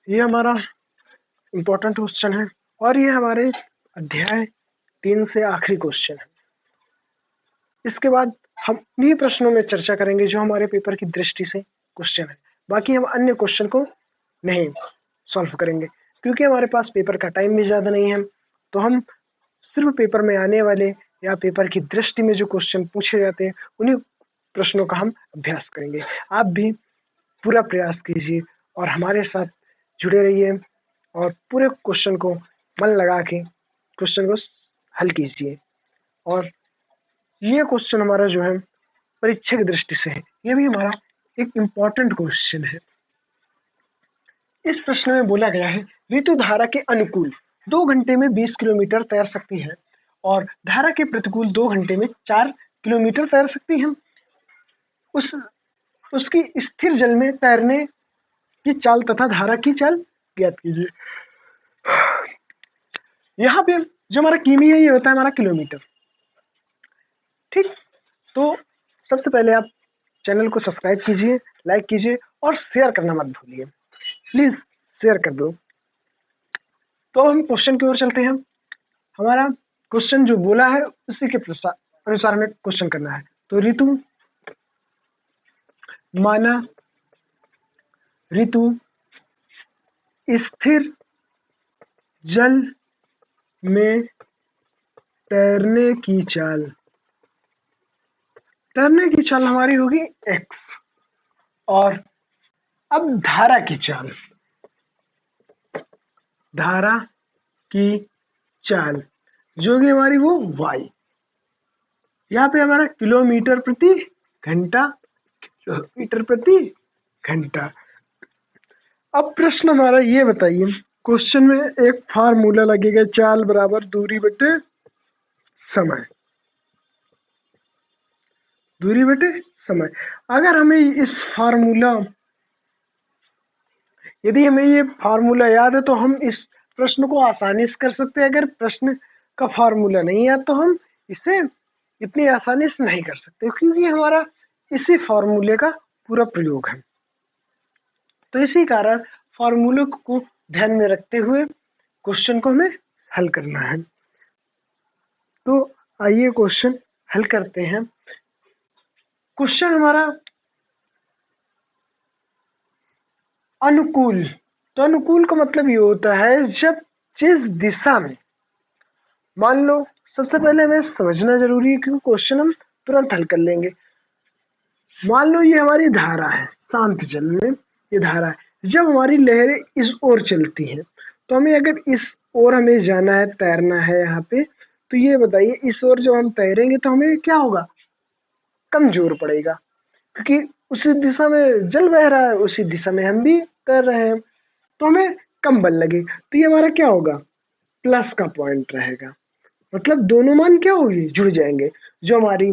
ये हमारा important question है और ये हमारे अध्याय 3 से आखिरी क्वेश्चन है। इसके बाद हम इन्हीं प्रश्नों में चर्चा करेंगे जो हमारे पेपर की दृष्टि से क्वेश्चन है। बाकी हम अन्य क्वेश्चन को नहीं सॉल्व करेंगे क्योंकि हमारे पास पेपर का टाइम भी ज़्यादा नहीं है। तो हम सिर्फ पेपर में आने वाले या पेपर की दृष्टि में जो क्वेश्चन पूछे जाते हैं उन्हीं प्रश्नों का हम अभ्यास करेंगे। आप भी पूरा प्रयास कीजिए और हमारे साथ जुड़े रहिए और पूरे क्वेश्चन को मन लगा के क्वेश्चन को हल कीजिए। और ये क्वेश्चन हमारा जो है परीक्षा की दृष्टि से है, ये भी हमारा एक इम्पॉर्टेंट क्वेश्चन है। इस प्रश्न में बोला गया है ऋतु धारा के अनुकूल 2 घंटे में 20 किलोमीटर तैर सकती है और धारा के प्रतिकूल 2 घंटे में 4 किलोमीटर तैर सकती है। उसकी स्थिर जल में तैरने की चाल तथा धारा की चाल ज्ञात कीजिए। यहाँ पे जो हमारा किमी है ये होता है हमारा किलोमीटर। ठीक, तो सबसे पहले आप चैनल को सब्सक्राइब कीजिए, लाइक कीजिए और शेयर करना मत भूलिए, प्लीज शेयर कर दो। तो हम क्वेश्चन की ओर चलते हैं। हमारा क्वेश्चन जो बोला है उसी के अनुसार हमें क्वेश्चन करना है। तो ऋतु माना ऋतु स्थिर जल में तैरने की चाल हमारी होगी x। और अब धारा की चाल जो कि हमारी वो y। यहाँ पे हमारा किलोमीटर प्रति घंटा। अब प्रश्न हमारा ये बताइए, क्वेश्चन में एक फार्मूला लगेगा चाल बराबर दूरी बटे समय। अगर हमें यदि हमें ये फार्मूला याद है तो हम इस प्रश्न को आसानी से कर सकते हैं। अगर प्रश्न का फार्मूला नहीं याद तो हम इसे इतनी आसानी से नहीं कर सकते क्योंकि हमारा इसी फार्मूले का पूरा प्रयोग है। तो इसी कारण फार्मूले को ध्यान में रखते हुए क्वेश्चन को हमें हल करना है। तो आइए क्वेश्चन हल करते हैं। क्वेश्चन हमारा अनुकूल। तो अनुकूल का मतलब ये होता है जब जिस दिशा में, मान लो सबसे पहले हमें समझना जरूरी है क्योंकि क्वेश्चन हम तुरंत हल कर लेंगे। मान लो ये हमारी धारा है, शांत जल में ये धारा है। जब हमारी लहरें इस ओर चलती हैं तो हमें अगर इस ओर हमें जाना है, तैरना है यहाँ पे, तो ये बताइए इस ओर जब हम तैरेंगे तो हमें क्या होगा, कम जोर पड़ेगा क्योंकि उसी दिशा में जल बह रहा है, उसी दिशा में हम भी तैर रहे हैं तो हमें कम बल लगे। तो ये हमारा क्या होगा, प्लस का पॉइंट रहेगा। मतलब दोनों मान क्या होगी, जुड़ जाएंगे। जो हमारी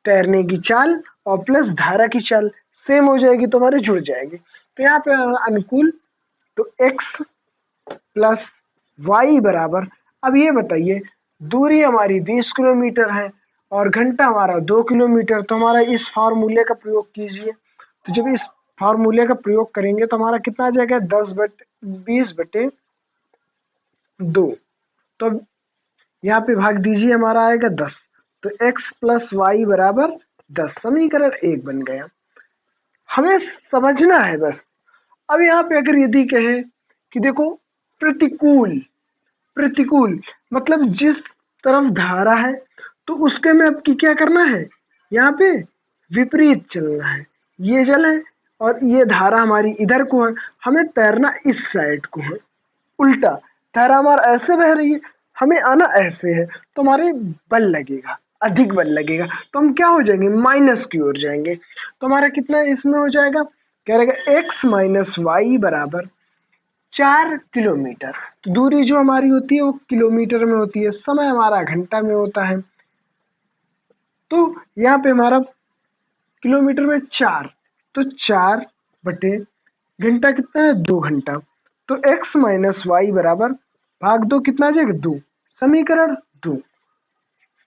तैरने की चाल और प्लस धारा की चाल सेम हो जाएगी तो हमारे जुड़ जाएंगे। तो यहाँ पे अनुकूल तो x प्लस वाई बराबर, अब ये बताइए दूरी हमारी 20 किलोमीटर है और घंटा हमारा 2 किलोमीटर। तो हमारा इस फार्मूले का प्रयोग कीजिए। तो जब इस फार्मूले का प्रयोग करेंगे तो हमारा कितना आ जाएगा, 20/2। तो यहाँ पे भाग दीजिए, हमारा आएगा 10। तो x प्लस वाई बराबर 10, समीकरण 1 बन गया। हमें समझना है बस। अब यहाँ पे अगर यदि कहे कि देखो प्रतिकूल मतलब जिस तरफ धारा है तो उसके में अब की क्या करना है, यहाँ पे विपरीत चलना है। ये जल है और ये धारा हमारी इधर को है, हमें तैरना इस साइड को है, उल्टा। धारा हमारा ऐसे बह रही है, हमें आना ऐसे है, तो हमारे बल लगेगा, अधिक बल लगेगा। तो हम क्या हो जाएंगे, माइनस की ओर जाएंगे। तो हमारा कितना इसमें हो जाएगा, कह रहेगा x माइनस वाई बराबर 4 किलोमीटर। तो दूरी जो हमारी होती है वो किलोमीटर में होती है, समय हमारा घंटा में होता है। तो यहाँ पे हमारा किलोमीटर में 4, तो 4 घंटा कितना है, 2 घंटा। तो x माइनस वाई बराबर भाग 2 कितना आ जाएगा, 2, समीकरण 2।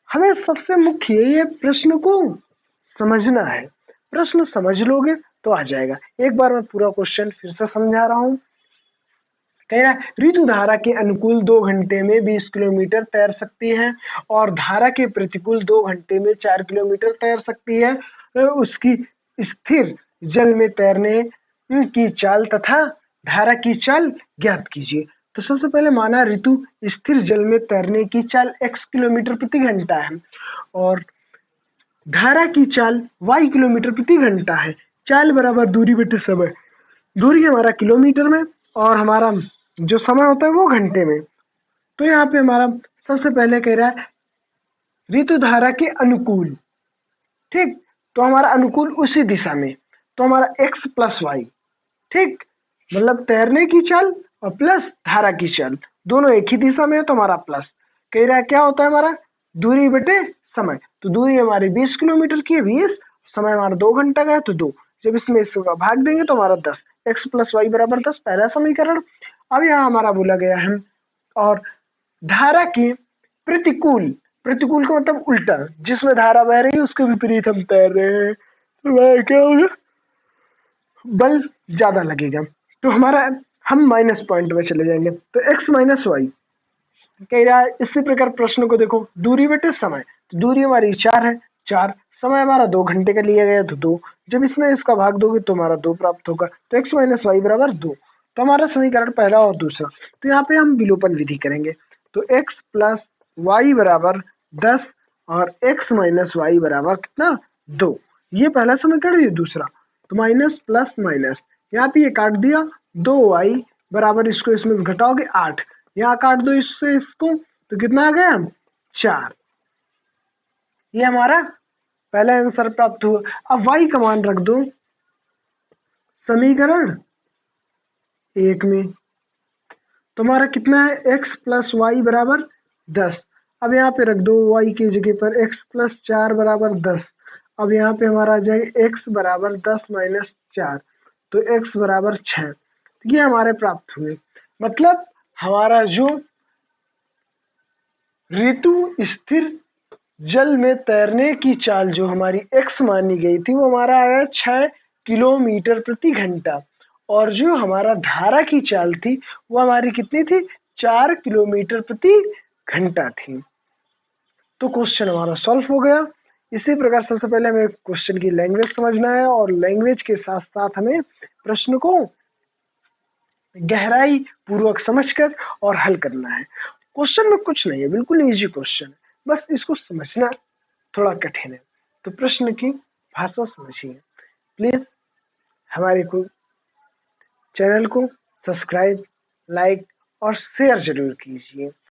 हमें सबसे मुख्य ये प्रश्न को समझना है। प्रश्न समझ लोगे तो आ जाएगा। एक बार मैं पूरा क्वेश्चन फिर से समझा रहा हूँ। कह रहा है ऋतु धारा के अनुकूल 2 घंटे में 20 किलोमीटर तैर सकती है और धारा के प्रतिकूल 2 घंटे में 4 किलोमीटर तैर सकती है। उसकी स्थिर जल में तैरने की चाल तथा धारा की चाल ज्ञात कीजिए। तो सबसे पहले माना ऋतु स्थिर जल में तैरने की चाल x किलोमीटर प्रति घंटा है और धारा की चाल y किलोमीटर प्रति घंटा है। चाल बराबर दूरी बटे समय, दूरी हमारा किलोमीटर में और हमारा जो समय होता है वो घंटे में। तो यहाँ पे हमारा सबसे पहले कह रहा है ऋतु धारा के अनुकूल, ठीक, तो हमारा अनुकूल उसी दिशा में, तो हमारा x प्लस वाई, ठीक, मतलब तैरने की चाल और प्लस धारा की चाल दोनों एक ही दिशा में है तो हमारा प्लस। कह रहा है क्या होता है हमारा दूरी बटे समय, तो दूरी हमारी 20 किलोमीटर की है 20, समय हमारा 2 घंटा का है तो 2, जब इसमें इसका भाग देंगे तो हमारा 10, x प्लस वाई बराबर 10 पहला समीकरण। अब यहाँ हमारा बोला गया है और धारा की प्रतिकूल, प्रतिकूल का मतलब उल्टा, जिसमें धारा बह रही है उसके विपरीत हम तैर रहे हैं तो वह क्या होगा, बल ज्यादा लगेगा। तो हमारा हम माइनस पॉइंट में चले जाएंगे तो x माइनस वाई। कह रहा है इसी प्रकार प्रश्न को देखो, दूरी बटे समय, तो दूरी हमारी 4 है 4, समय हमारा 2 घंटे का लिया गया तो 2, जब इसमें इसका भाग दोगे तो हमारा 2 प्राप्त होगा, तो x माइनस वाई बराबर 2। तो हमारा समीकरण पहला और दूसरा, तो यहाँ पे हम विलोपन विधि करेंगे तो x प्लस वाई बराबर 10 और x माइनस वाई बराबर कितना 2, ये पहला समीकरण ये दूसरा, तो माइनस प्लस माइनस, यहाँ पे ये काट दिया 2y बराबर इसको इसमें से घटाओगे 8, यहाँ काट दो इससे इसको तो कितना आ गया 4, ये हमारा पहला आंसर प्राप्त हुआ। अब y का मान रख दो समीकरण 1 में, तो हमारा कितना है x प्लस वाई बराबर 10। अब यहाँ पे रख दो y की जगह पर x प्लस 4 बराबर 10। अब यहाँ पे हमारा आ जाएगा x बराबर 10 माइनस 4, तो x बराबर 6। ये हमारे प्राप्त हुए, मतलब हमारा जो ऋतु स्थिर जल में तैरने की चाल जो हमारी x मानी गई थी वो हमारा आया 6 किलोमीटर प्रति घंटा और जो हमारा धारा की चाल थी वो हमारी कितनी थी 4 किलोमीटर प्रति घंटा थी। तो क्वेश्चन हमारा सॉल्व हो गया। इसी प्रकार सबसे पहले हमें क्वेश्चन की लैंग्वेज समझना है और लैंग्वेज के साथ साथ हमें प्रश्न को गहराई पूर्वक समझकर और हल करना है। क्वेश्चन में कुछ नहीं है, बिल्कुल इजी क्वेश्चन है, बस इसको समझना थोड़ा कठिन है। तो प्रश्न की भाषा समझिए। प्लीज हमारे को चैनल को सब्सक्राइब, लाइक और शेयर जरूर कीजिए।